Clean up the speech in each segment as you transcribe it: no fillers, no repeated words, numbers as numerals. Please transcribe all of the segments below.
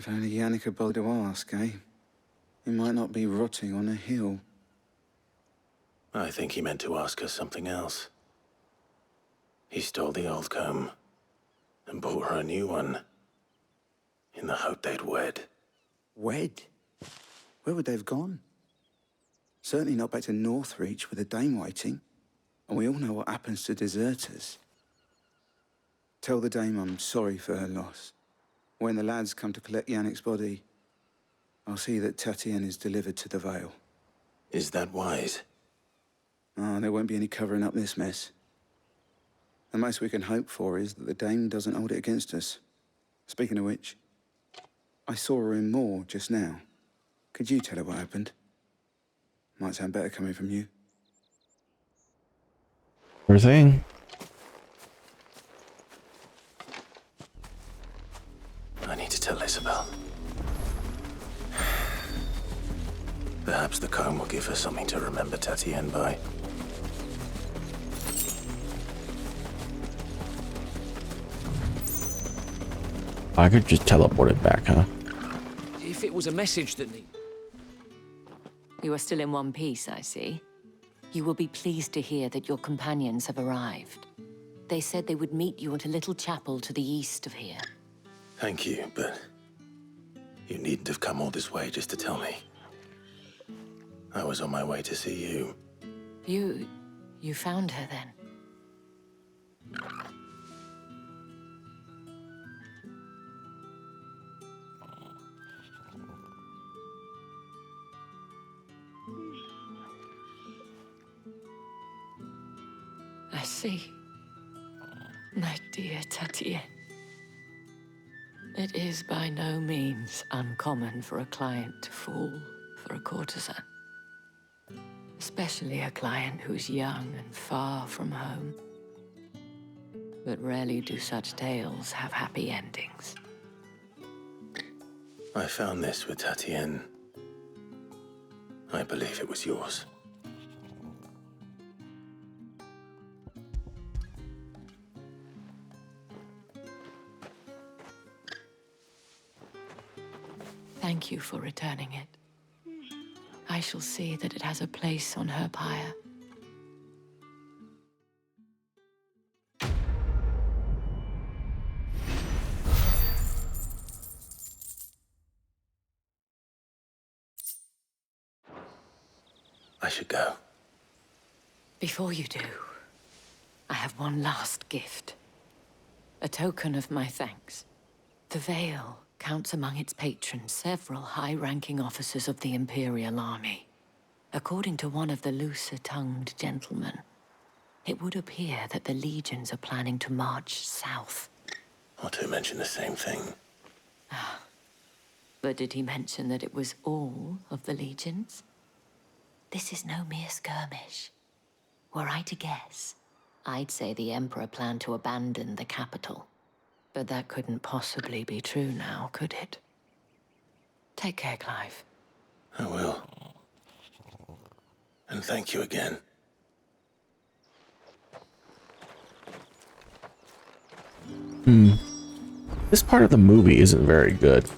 If only Yannick had bothered to ask, eh? He might not be rotting on a hill. I think he meant to ask us something else. He stole the old comb and bought her a new one in the hope they'd wed. Wed? Where would they have gone? Certainly not back to Northreach with a dame waiting. And we all know what happens to deserters. Tell the dame I'm sorry for her loss. When the lads come to collect Yannick's body, I'll see that Tatienne is delivered to the Vale. Is that wise? Ah, there won't be any covering up this mess. The most we can hope for is that the dame doesn't hold it against us. Speaking of which, I saw her in Moor just now. Could you tell her what happened? Might sound better coming from you. Sure thing. I need to tell Isabel. Perhaps the comb will give her something to remember Tatienne by. I could just teleport it back, huh? If it was a message that You are still in one piece, I see. You will be pleased to hear that your companions have arrived. They said they would meet you at a little chapel to the east of here. Thank you, but you needn't have come all this way just to tell me. I was on my way to see you. You found her then? I see. My dear Tatienne. It is by no means uncommon for a client to fall for a courtesan. Especially a client who's young and far from home. But rarely do such tales have happy endings. I found this with Tatienne. I believe it was yours. Thank you for returning it. I shall see that it has a place on her pyre. I should go. Before you do, I have one last gift. A token of my thanks. The Vale counts among its patrons several high-ranking officers of the Imperial Army. According to one of the looser-tongued gentlemen, it would appear that the legions are planning to march south. Otto mentioned the same thing. But did he mention that it was all of the legions? This is no mere skirmish. Were I to guess, I'd say the Emperor planned to abandon the capital. But that couldn't possibly be true now, could it? Take care, Clive. I will. And thank you again. This part of the movie isn't very good.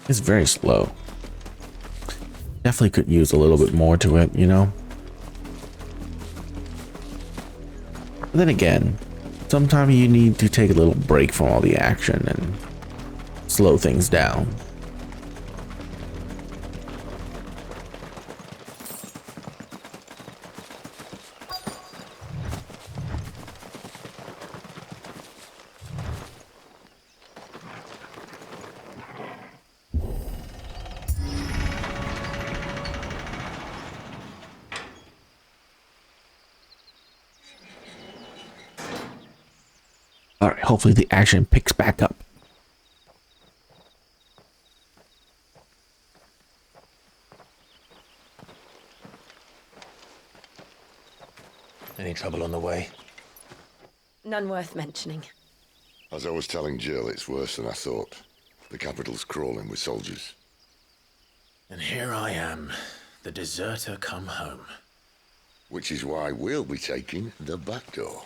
It's very slow. Definitely could use a little bit more to it, you know? But then again, sometimes you need to take a little break from all the action and slow things down. Alright, hopefully the action picks back up. Any trouble on the way? None worth mentioning. As I was telling Jill, it's worse than I thought. The capital's crawling with soldiers. And here I am, the deserter come home. Which is why we'll be taking the back door.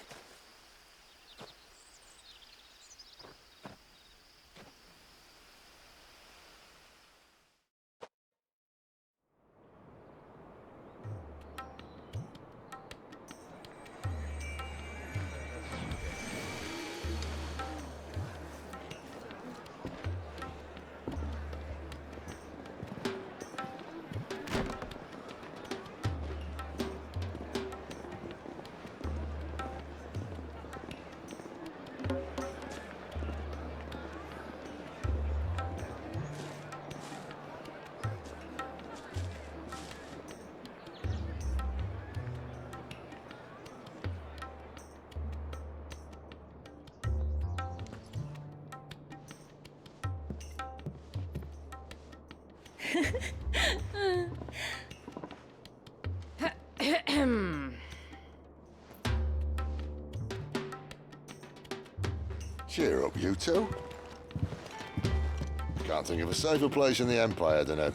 Cheer up, you two. Can't think of a safer place in the Empire than a...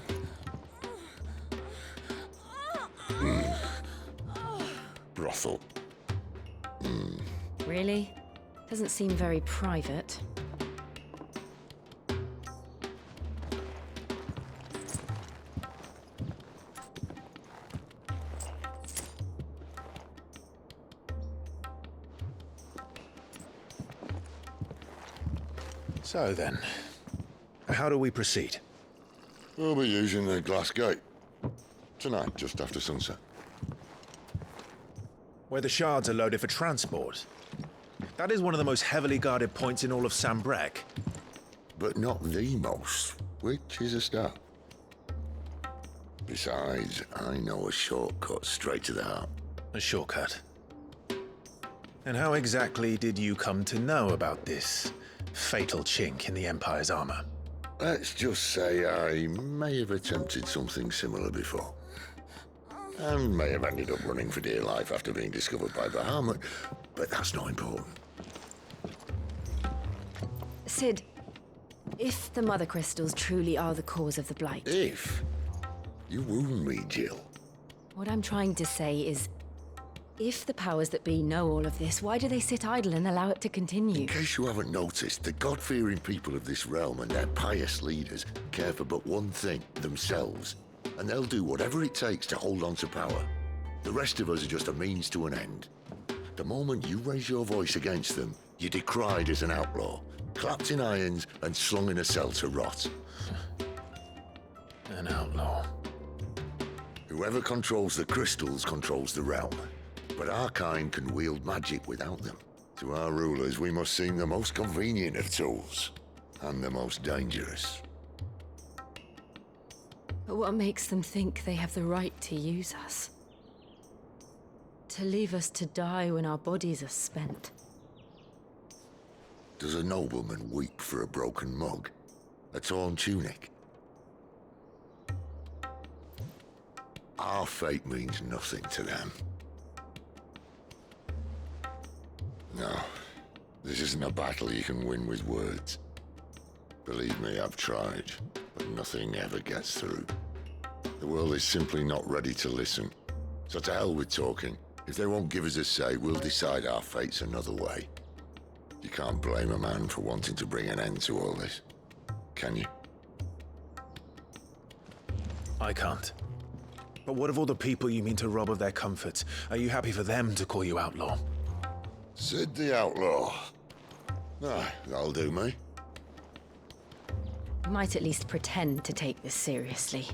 brothel. Really? Doesn't seem very private. So then, how do we proceed? We'll be using the glass gate. Tonight, just after sunset. Where the shards are loaded for transport. That is one of the most heavily guarded points in all of Sambrek. But not the most, which is a start. Besides, I know a shortcut straight to the heart. A shortcut. And how exactly did you come to know about this fatal chink in the Empire's armor? Let's just say I may have attempted something similar before. And may have ended up running for dear life after being discovered by Bahamut, but that's not important. Sid, if the Mother Crystals truly are the cause of the Blight... If? You wound me, Jill. What I'm trying to say is, if the powers that be know all of this, why do they sit idle and allow it to continue? In case you haven't noticed, the God-fearing people of this realm and their pious leaders care for but one thing, themselves. And they'll do whatever it takes to hold on to power. The rest of us are just a means to an end. The moment you raise your voice against them, you're decried as an outlaw, clapped in irons and slung in a cell to rot. An outlaw. Whoever controls the crystals controls the realm. But our kind can wield magic without them. To our rulers, we must seem the most convenient of tools, and the most dangerous. But what makes them think they have the right to use us? To leave us to die when our bodies are spent? Does a nobleman weep for a broken mug? A torn tunic? Our fate means nothing to them. No, this isn't a battle you can win with words. Believe me, I've tried, but nothing ever gets through. The world is simply not ready to listen. So to hell with talking. If they won't give us a say, we'll decide our fates another way. You can't blame a man for wanting to bring an end to all this, can you? I can't. But what of all the people you mean to rob of their comforts? Are you happy for them to call you outlaw? Sid the Outlaw. Ah, that'll do me. We might at least pretend to take this seriously.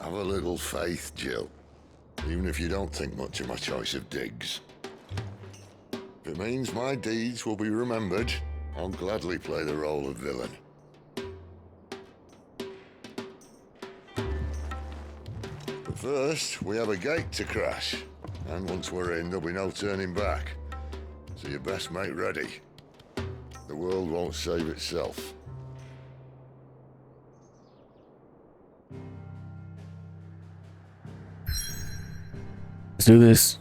Have a little faith, Jill. Even if you don't think much of my choice of digs. If it means my deeds will be remembered, I'll gladly play the role of villain. But first, we have a gate to crash. And once we're in, there'll be no turning back. So you best make ready. The world won't save itself. Let's do this.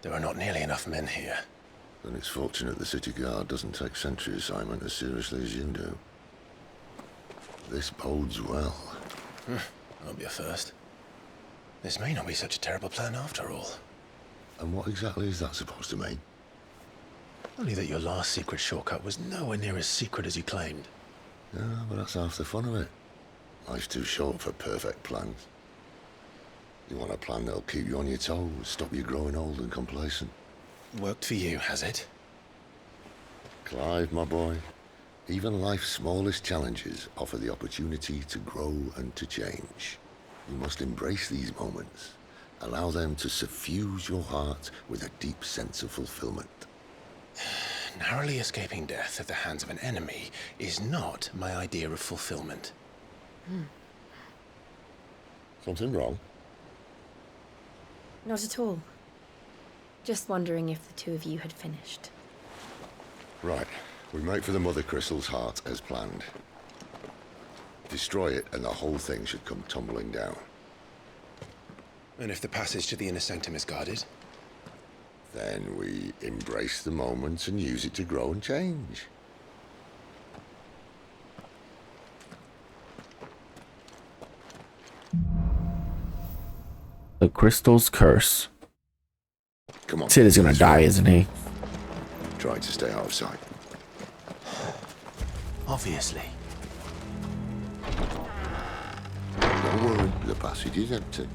There are not nearly enough men here. Then it's fortunate the city guard doesn't take sentry assignment as seriously as you do. This bodes well. Won't be a first. This may not be such a terrible plan after all. And what exactly is that supposed to mean? Only that your last secret shortcut was nowhere near as secret as you claimed. Yeah, but that's half the fun of it. Life's too short for perfect plans. You want a plan that'll keep you on your toes, stop you growing old and complacent. Worked for you, has it? Clive, my boy, even life's smallest challenges offer the opportunity to grow and to change. You must embrace these moments. Allow them to suffuse your heart with a deep sense of fulfillment. Narrowly escaping death at the hands of an enemy is not my idea of fulfillment. Something wrong? Not at all. Just wondering if the two of you had finished. Right. We make for the Mother Crystal's heart as planned. Destroy it and the whole thing should come tumbling down. And if the passage to the inner sanctum is guarded? Then we embrace the moment and use it to grow and change. The crystal's curse. Come on. Sid is gonna die, isn't he? Try to stay out of sight. Obviously. Don't worry, the passage is empty.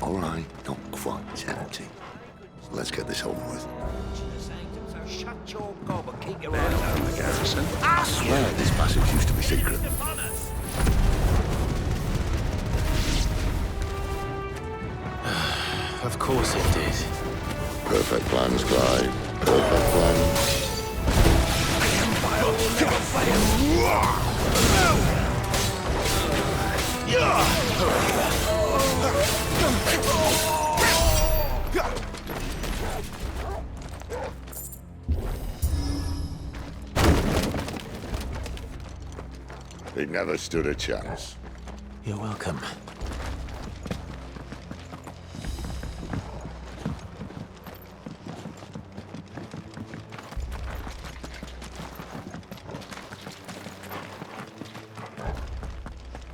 All right, not quite empty. Let's get this over with. Shut your gob and keep your eyes on the garrison. I swear this passage used to be secret. Of course it did. Perfect plans, Clive. Perfect plans. He never stood a chance. You're welcome.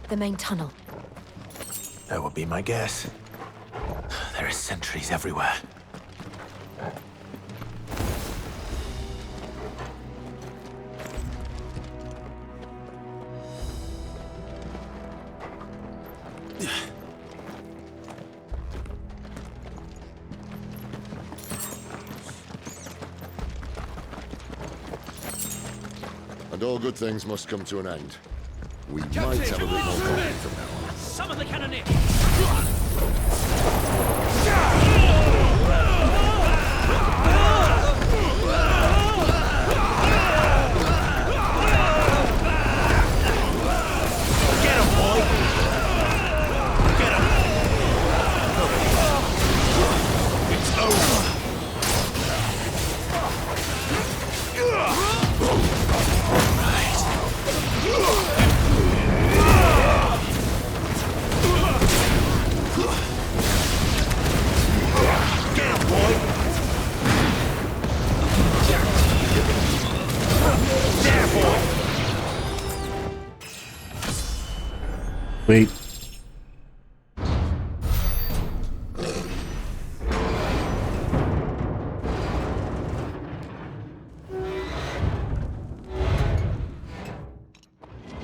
The main tunnel. That would be my guess. There are sentries everywhere. And all good things must come to an end. We might have a bit more confidence from now on. Some of the cannoneers. Get him, boy! Get him! It's over! Wait.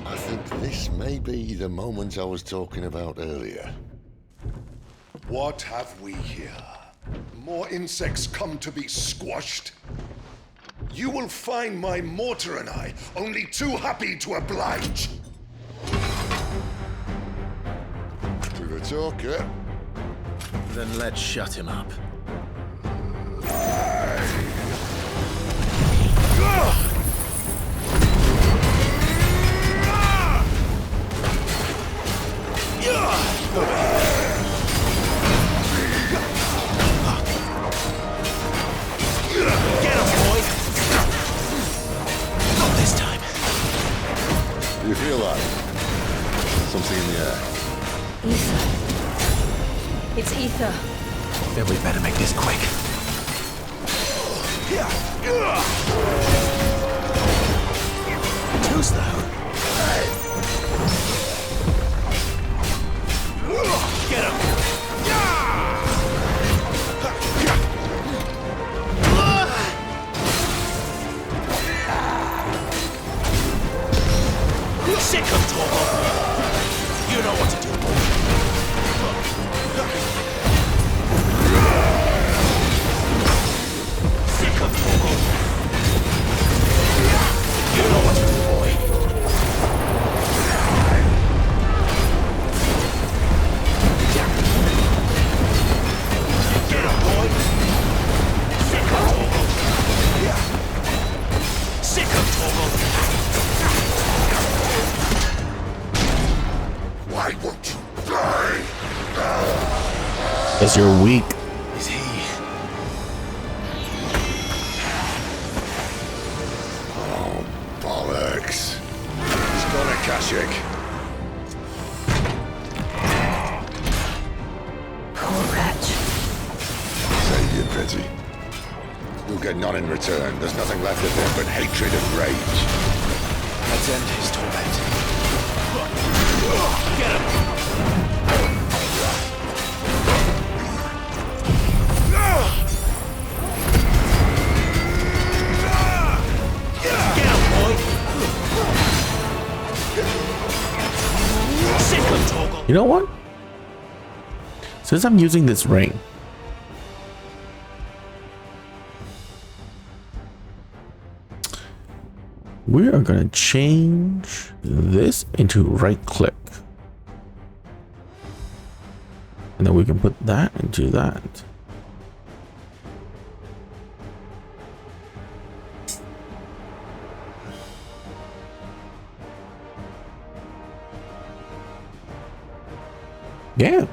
I think this may be the moment I was talking about earlier. What have we here? More insects come to be squashed? You will find my mortar and I only too happy to oblige. With a talker. Then let's shut him up. Get him, boy! Not this time. Do you feel that? Something in the air. Ether. It's ether. Then we better make this quick. Too slow. Because you're weak. Is he? Oh, bollocks. He's got a Kashyyyk. Poor wretch. Save your pity. You'll get none in return. There's nothing left of him but hatred and rage. Let's end his torment. Get him! You know what? Since I'm using this ring, we are going to change this into right click. And then we can put that into that. Yeah.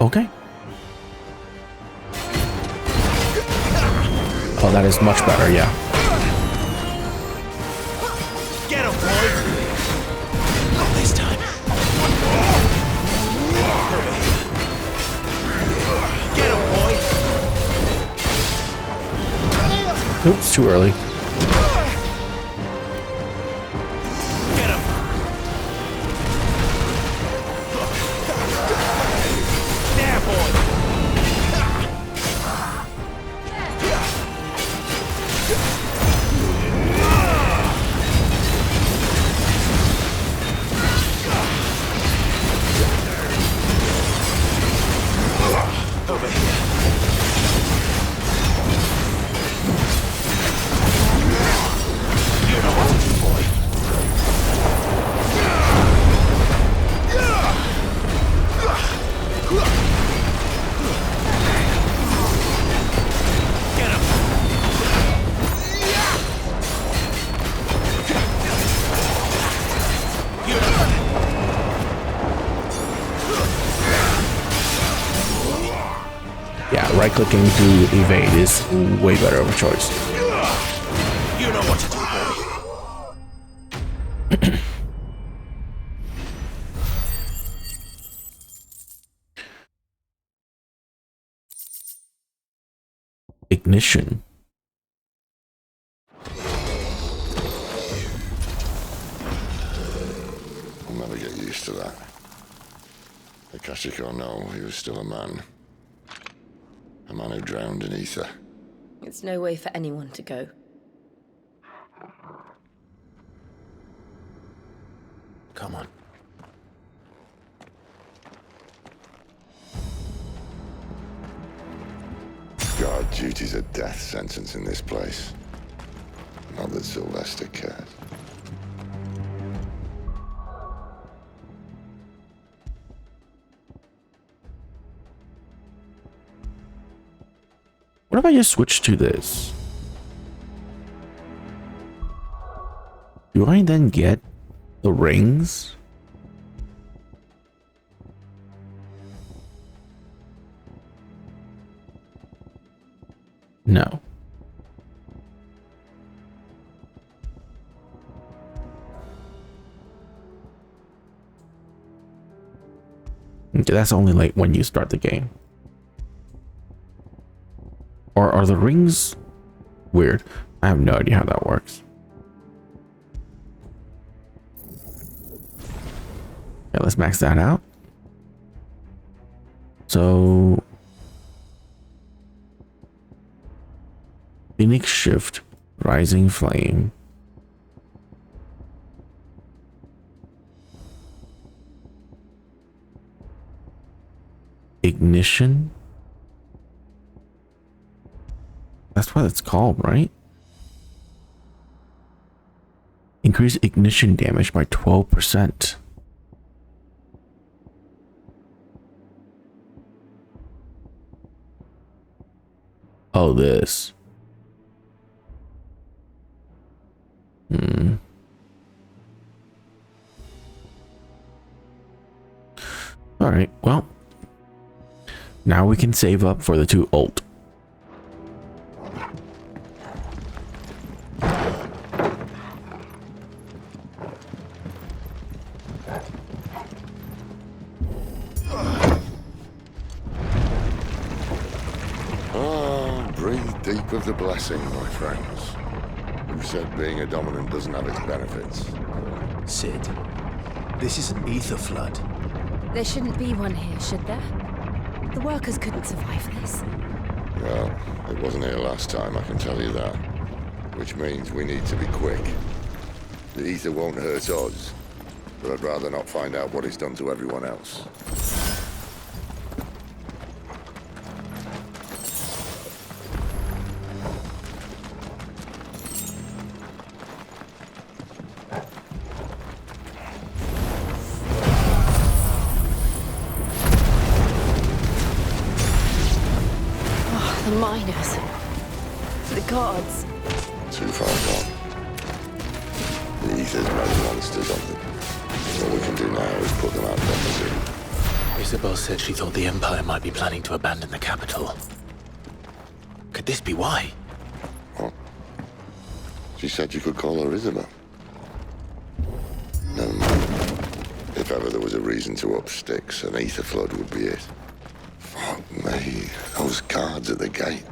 Okay. Oh, that is much better, yeah. Get him, boy! Not this time. Get him, boy! Oops, too early. Get him! There, boy! Over here. You know what to do, boy. Get him. You know. Yeah, right clicking to evade is way better of a choice. You know what to do, boy. Ignition. I'll never get used to that. Akashic or no, he was still a man. A man who drowned in ether. It's no way for anyone to go. Come on. God, duty's a death sentence in this place. Not that Sylvester cares. What if I just switch to this? Do I then get the rings? No. Okay, that's only like when you start the game. Or are the rings weird? I have no idea how that works. Yeah, let's max that out. So Phoenix Shift, Rising Flame. Ignition. That's what it's called, right? Increase ignition damage by 12%. Oh, this. All right, well, now we can save up for the 2 ult. Breathe deep of the blessing, my friends. Who said being a dominant doesn't have its benefits? Sid, this is an ether flood. There shouldn't be one here, should there? The workers couldn't survive this. Well, it wasn't here last time, I can tell you that. Which means we need to be quick. The ether won't hurt us, but I'd rather not find out what it's done to everyone else. The miners. The gods. Too far gone. The ether's made monsters of them. All we can do now is put them out of their misery. Isabel said she thought the Empire might be planning to abandon the capital. Could this be why? What? She said you could call her Isabel. Never mind. If ever there was a reason to up sticks, an ether flood would be it. Fuck me. Those guards at the gate.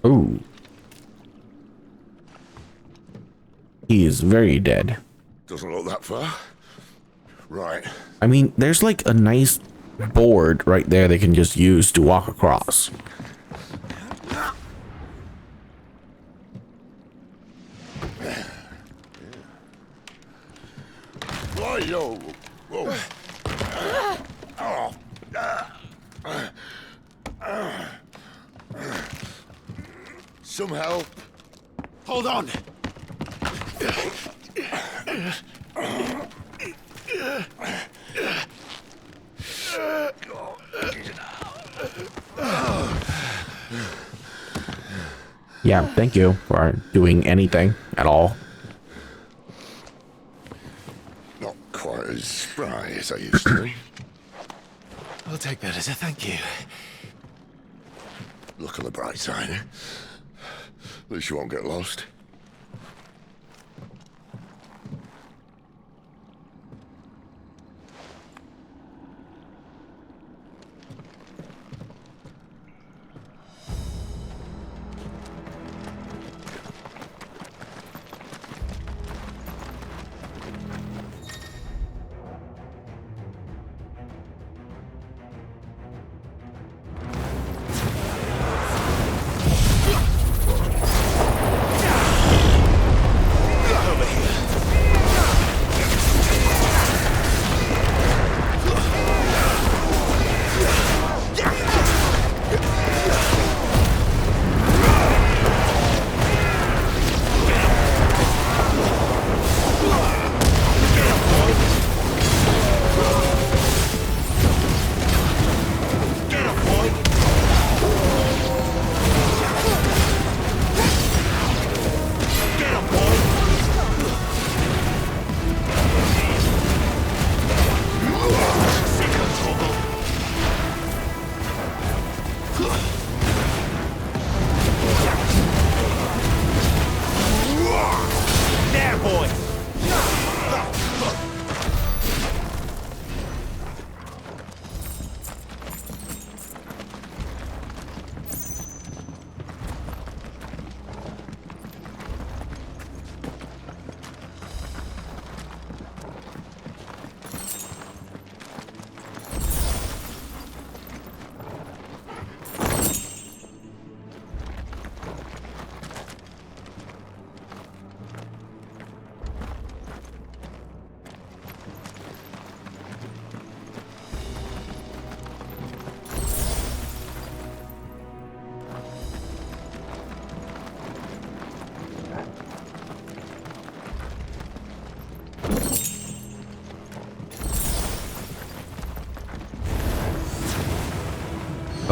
Ooh. He is very dead. Doesn't look that far. Right. I mean, there's like a nice board right there they can just use to walk across. Whoa, whoa. Some help. Hold on! Yeah, thank you for doing anything at all. Not quite as spry as I used to be. I'll take that as a thank you. Look on the bright side. At least you won't get lost.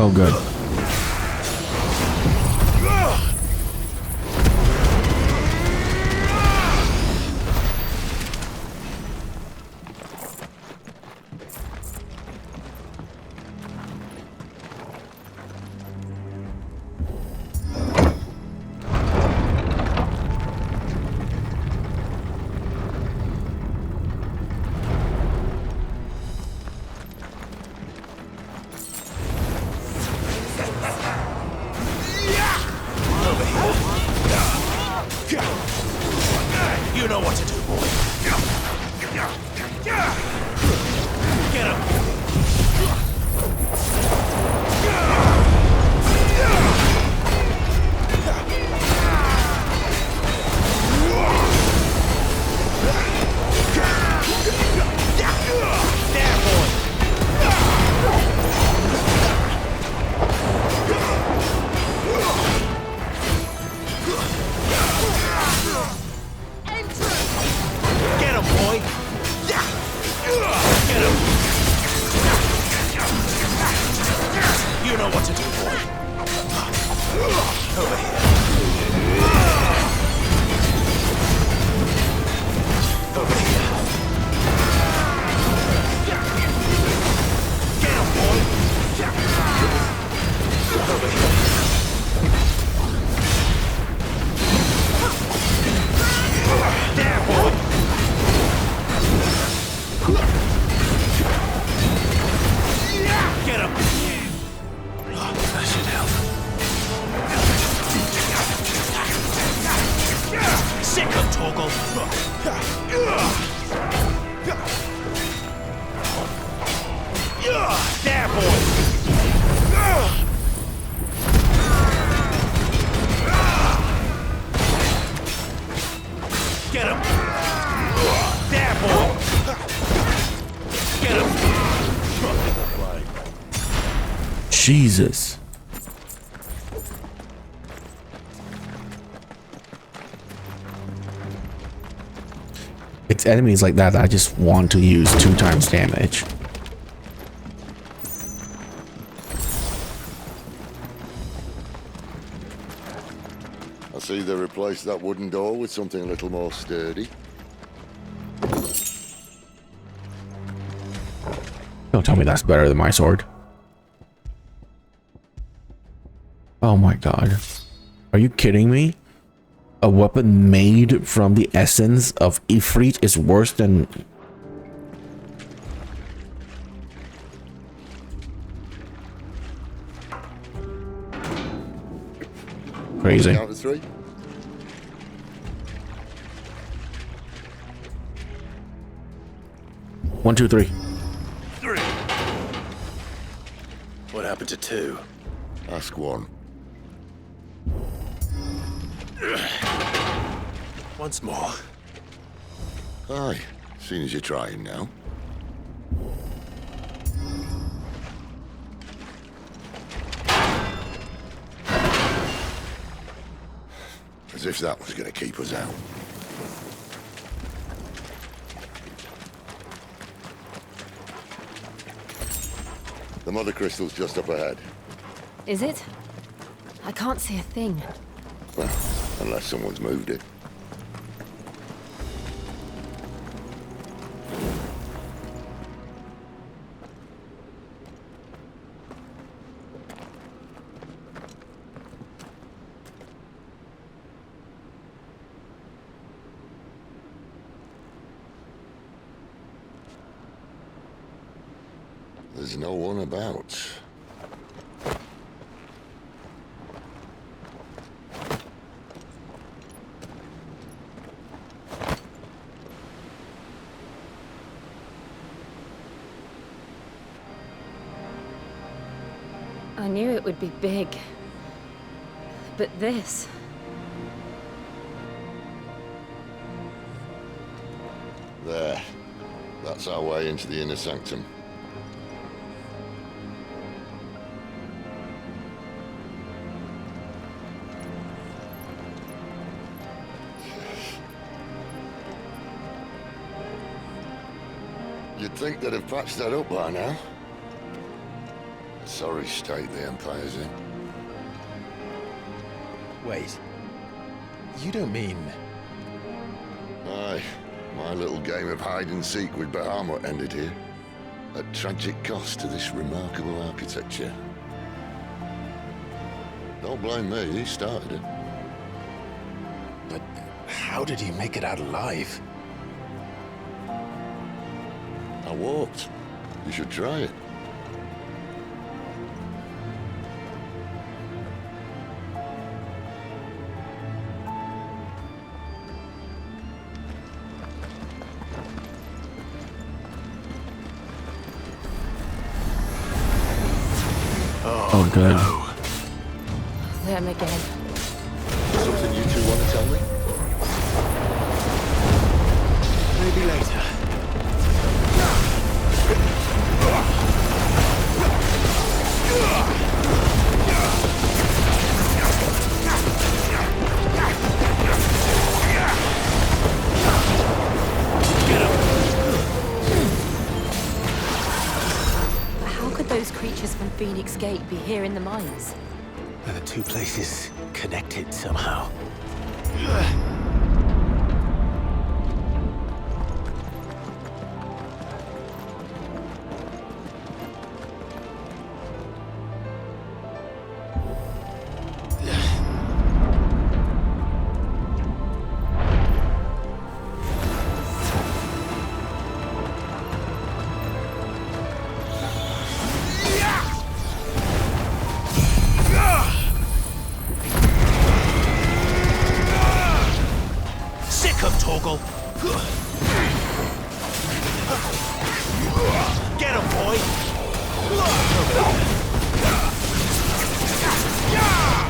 Oh, good. You know what to do, boy. Get him. There, boy. Get him, boy! Get him! You know what to do, boy. Over here. Over here. Get him, boy! Over here. There, boy! Get him! That should help. Sick of Toggle! There, boy! Get him! There, boy! Get him! Jesus. It's enemies like that I just want to use 2 times damage. I see they replaced that wooden door with something a little more sturdy. Don't tell me that's better than my sword. Oh my god. Are you kidding me? A weapon made from the essence of Ifrit is worse than... Crazy. Count to 3. One, two, three. 3. What happened to 2? Ask 1. Once more. Aye, seeing as you're trying now. As if that was going to keep us out. The mother crystal's just up ahead. Is it? I can't see a thing. Well, unless someone's moved it. There's no one about. I knew it would be big. But this... There. That's our way into the inner sanctum. You'd think they'd have patched that up by now. Sorry state the Empire's in. Wait. You don't mean... Aye. My little game of hide-and-seek with Bahamut ended here. At tragic cost to this remarkable architecture. Don't blame me, he started it. But how did he make it out alive? I walked. You should try it. Oh, good. Them again. Something you two want to tell me? Maybe later. How could those creatures from Phoenix Gate be here in the mines? Are the two places connected somehow? Get him, boy!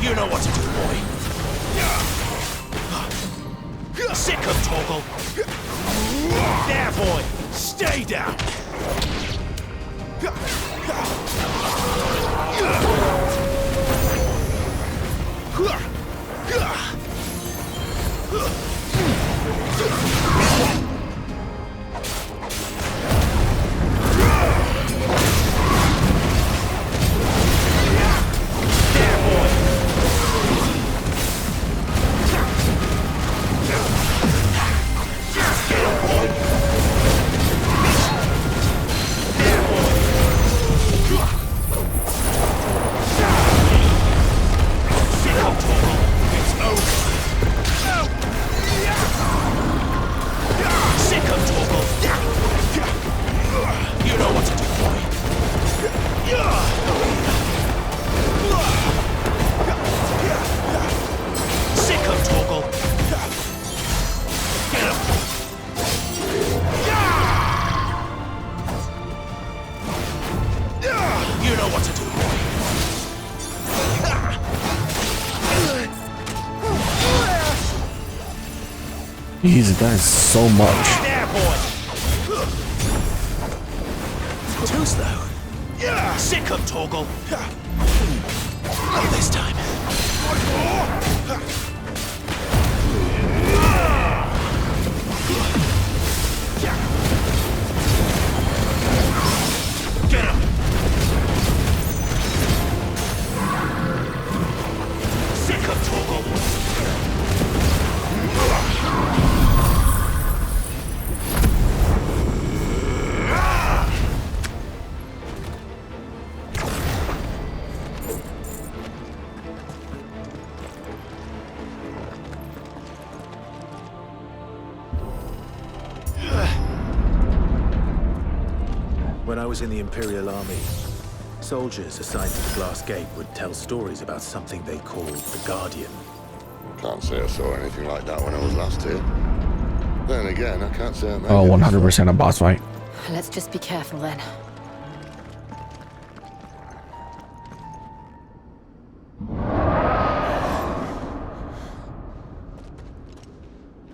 You know what to do, boy. Sick of Toggle. There, boy. Stay down. Jeez, that is so much. There, boy. Too slow. Sick of Toggle. Not this time. Get him. Sick of Toggle. When I was in the Imperial Army, soldiers assigned to the Glass Gate would tell stories about something they called the Guardian. Can't say I saw anything like that when I was last here. Then again, I can't say I made Oh, it 100% a boss fight. Let's just be careful then.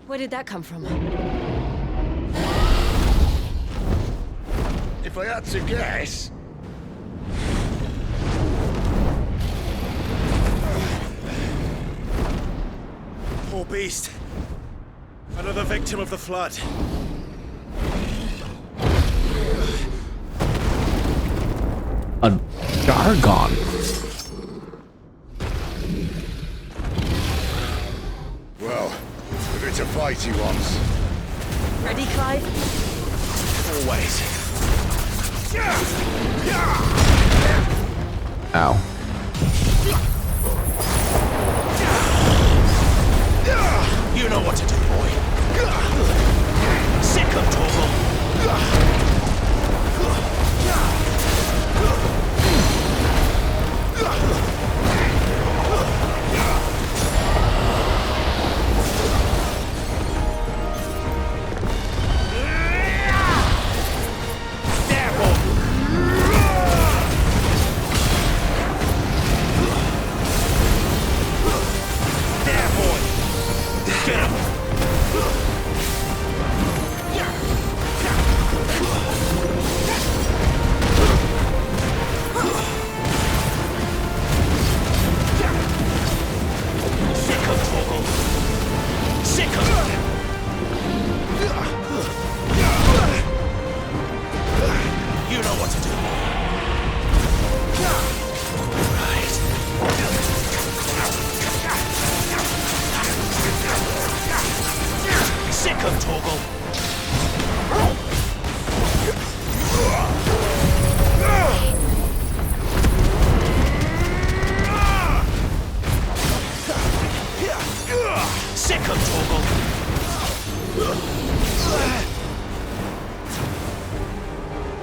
Where did that come from? If I had to guess... Poor beast. Another victim of the flood. Jargon. Well, if it's a fight he wants. Ready, Clive? Always. Ow. You know what to do, boy. Sick of Torgal.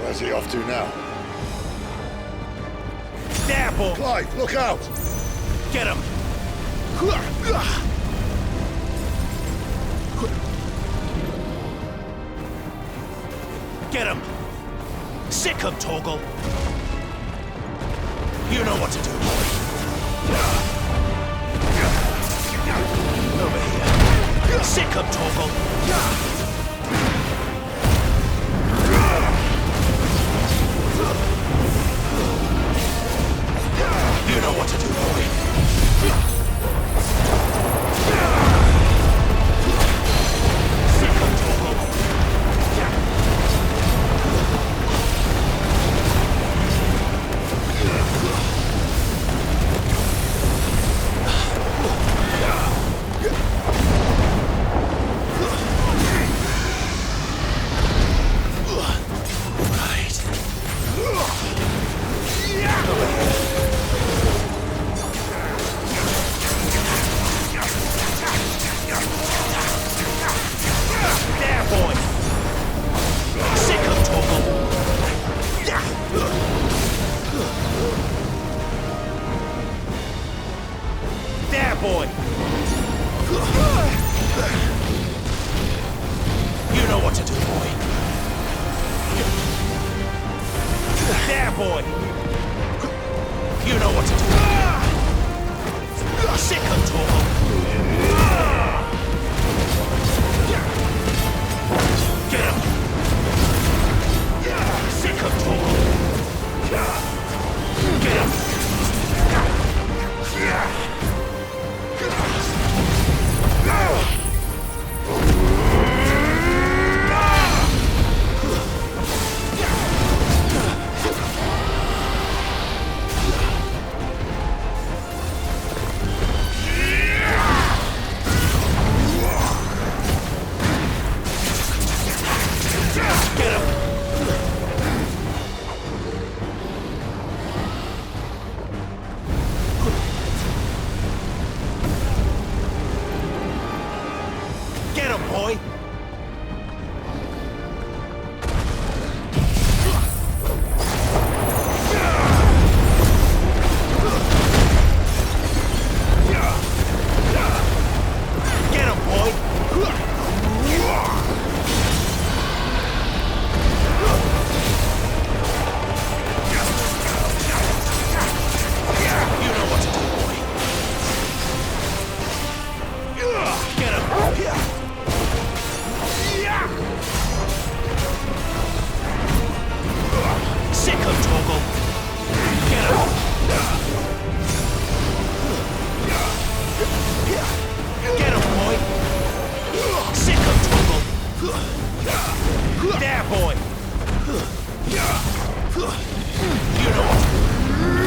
Where's he off to now? There, boy! Clive, look out! Get him! Get him! Sick him, Torgal! You know what to do, boy. Over here. Sick him, Torgal! You know what to do, boy. Sick him, Torgal! There, boy! You know what?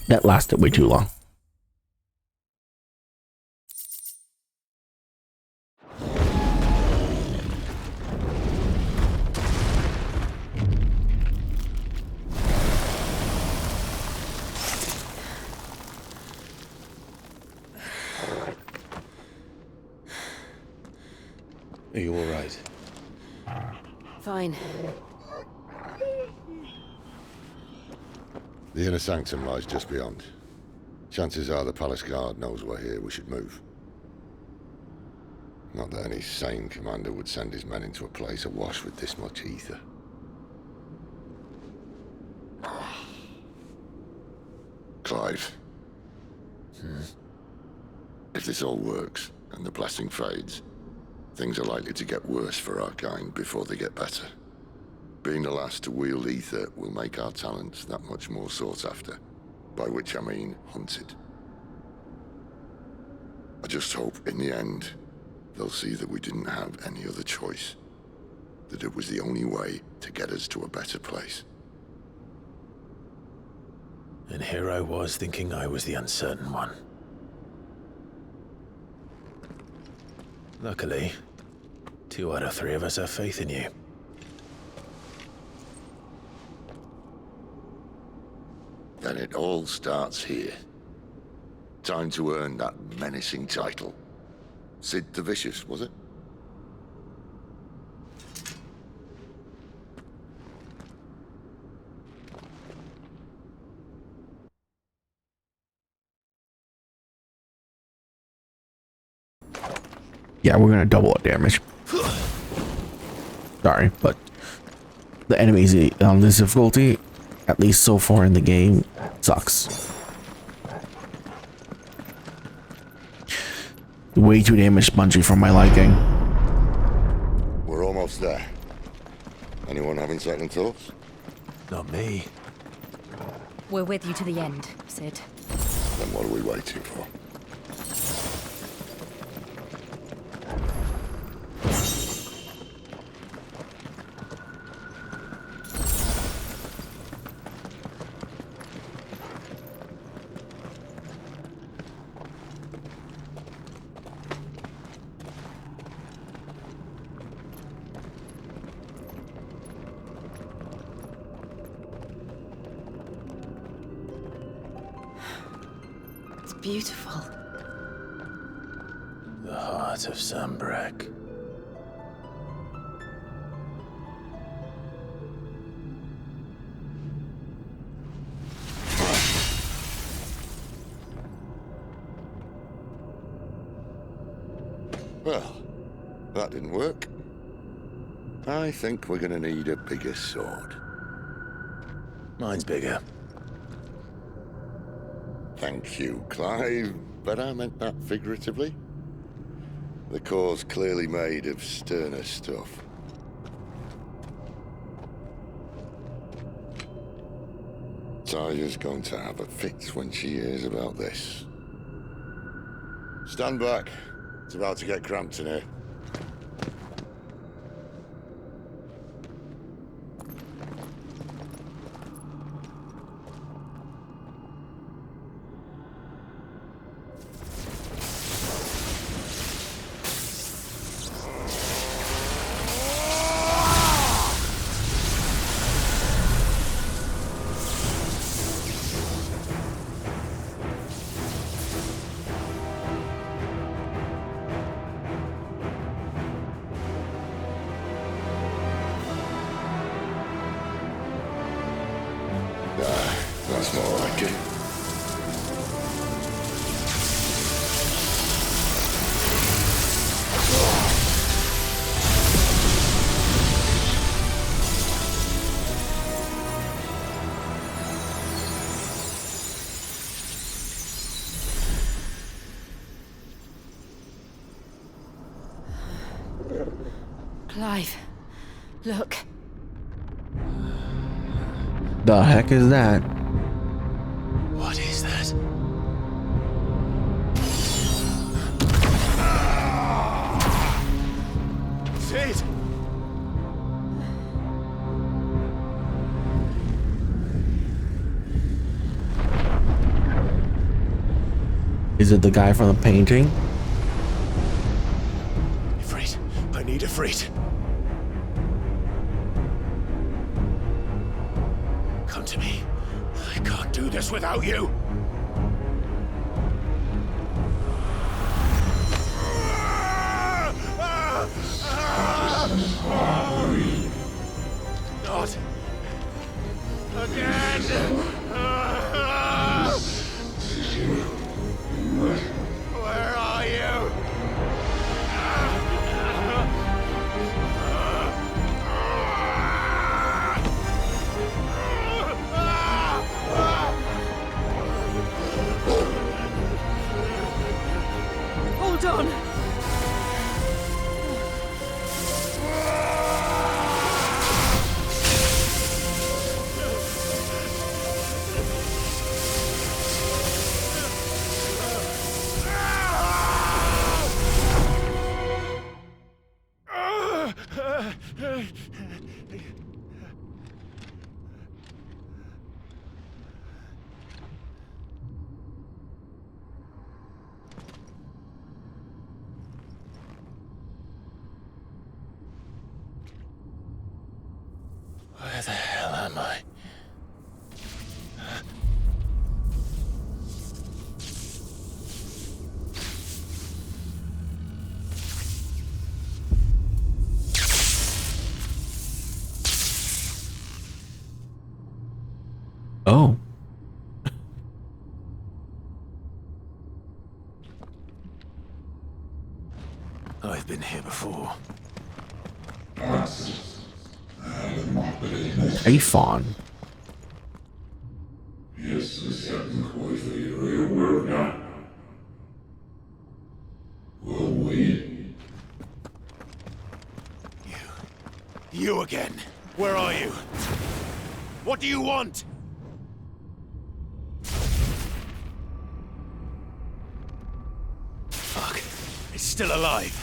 That lasted way too long. Are you all right? Fine. The inner sanctum lies just beyond. Chances are the palace guard knows we're here. We should move. Not that any sane commander would send his men into a place awash with this much ether. Clive. If this all works, and the blessing fades, things are likely to get worse for our kind before they get better. Being the last to wield ether will make our talents that much more sought after, by which I mean hunted. I just hope, in the end, they'll see that we didn't have any other choice. That it was the only way to get us to a better place. And here I was thinking I was the uncertain one. Luckily, 2 out of 3 of us have faith in you. Then it all starts here. Time to earn that menacing title. Sid the Vicious, was it? Yeah, we're gonna double our damage. Sorry, but the enemies on this difficulty, at least so far in the game, sucks. Way too damage spongy for my liking. We're almost there. Anyone having second thoughts? Not me. We're with you to the end, Sid. Then what are we waiting for? Beautiful. The heart of Sambrek. Well, that didn't work. I think we're gonna need a bigger sword. Mine's bigger. Thank you, Clive, but I meant that figuratively. The core's clearly made of sterner stuff. Taya's going to have a fit when she hears about this. Stand back. It's about to get cramped in here. That's more like it. Clive, look. The heck is that? What is that? Sid! Is it the guy from the painting? Ifrit, I need Ifrit. Come to me. I can't do this without you. Not again. Where are you? Hold on! Where the hell am I? Oh. I've been here before. Eikon. You again. Where are you? What do you want? Fuck. It's still alive.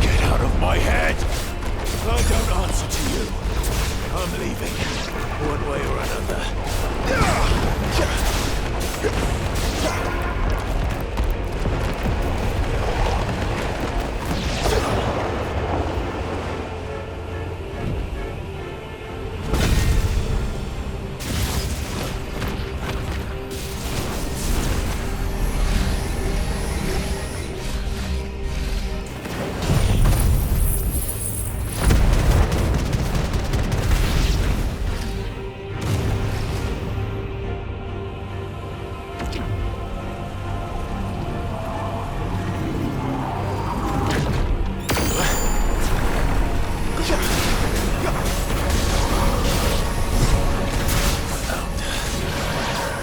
Get out of my head! I don't answer to you. I'm leaving. One way or another.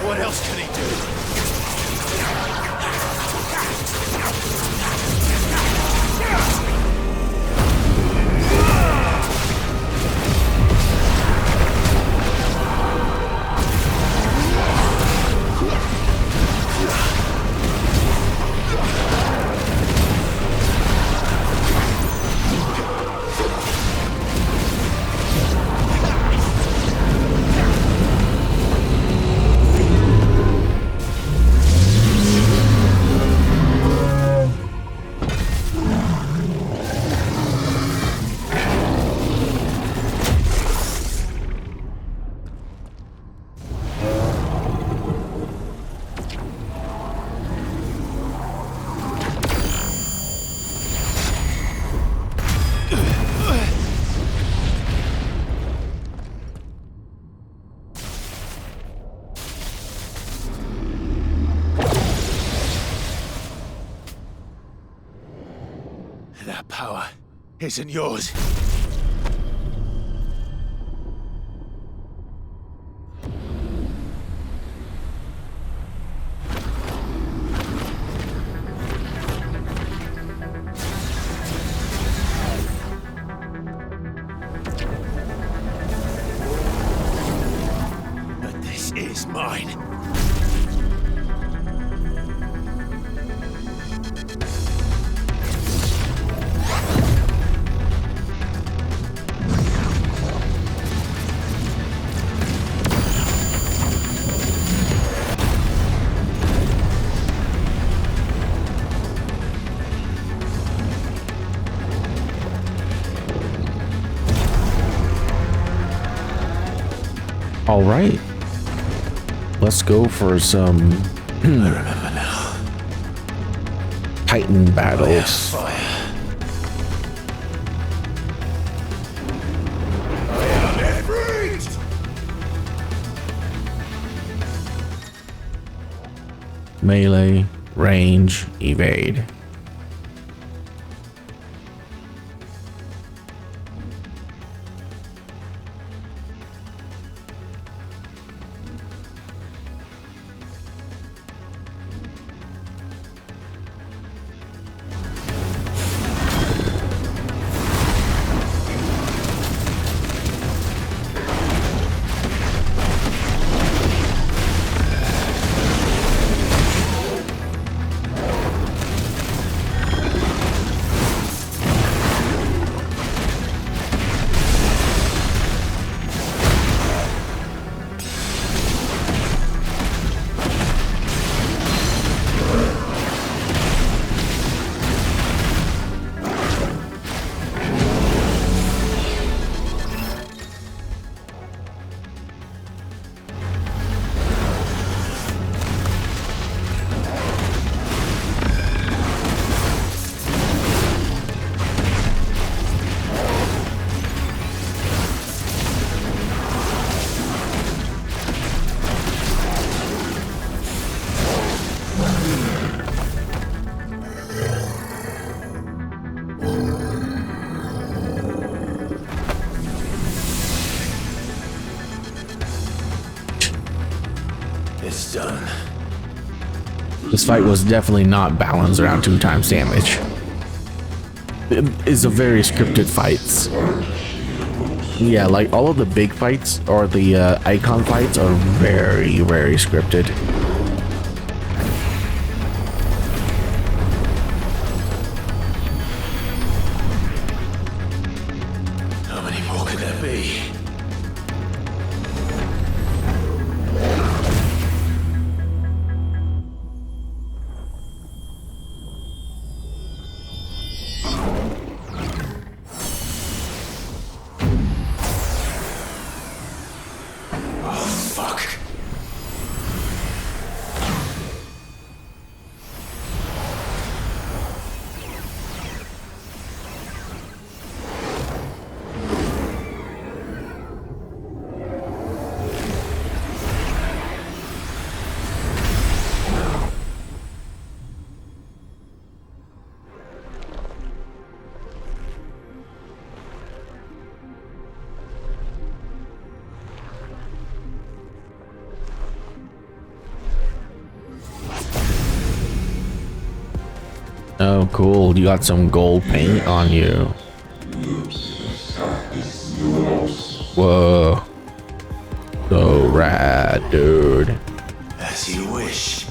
What else can he do? That power isn't yours. All right. Let's go for some I remember now. Titan battles. Fire. Melee, range, evade. It's done. This fight was definitely not balanced around 2 times damage. It is a very scripted fights. Yeah, like all of the big fights or the Eikon fights are very, very scripted. How many more could there be? Oh, cool. You got some gold paint on you. Whoa. So rad, dude. As you wish.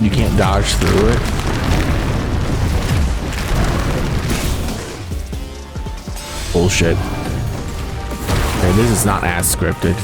You can't dodge through it. Bullshit. Okay, this is not as scripted.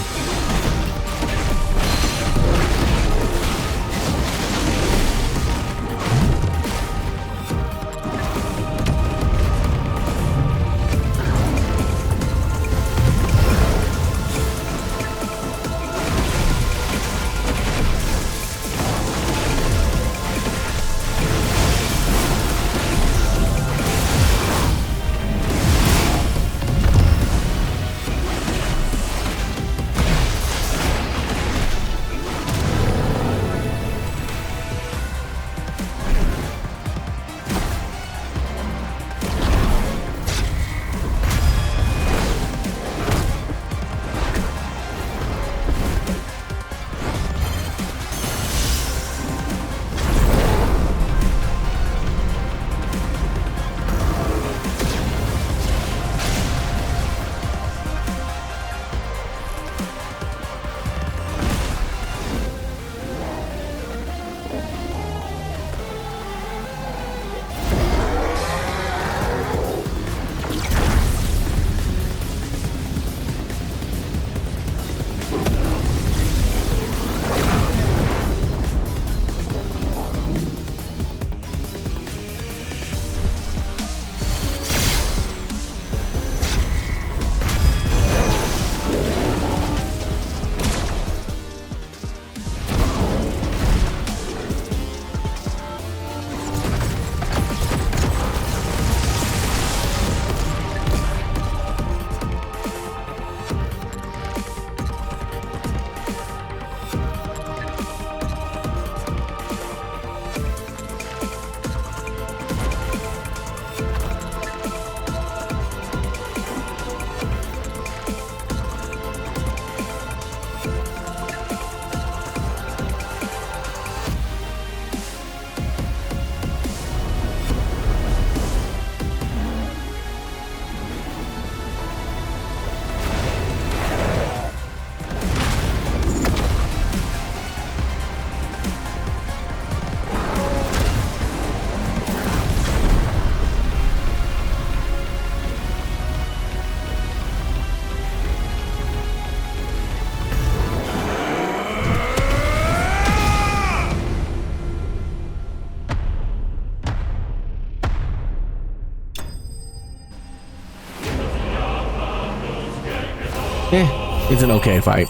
It's an okay fight.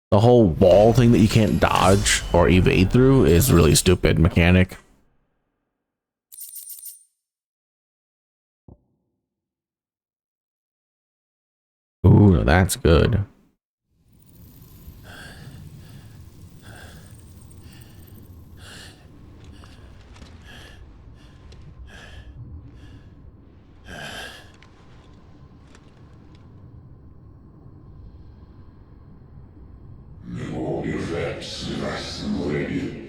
The whole wall thing that you can't dodge or evade through is really stupid mechanic. Ooh, that's good. More effects less ready.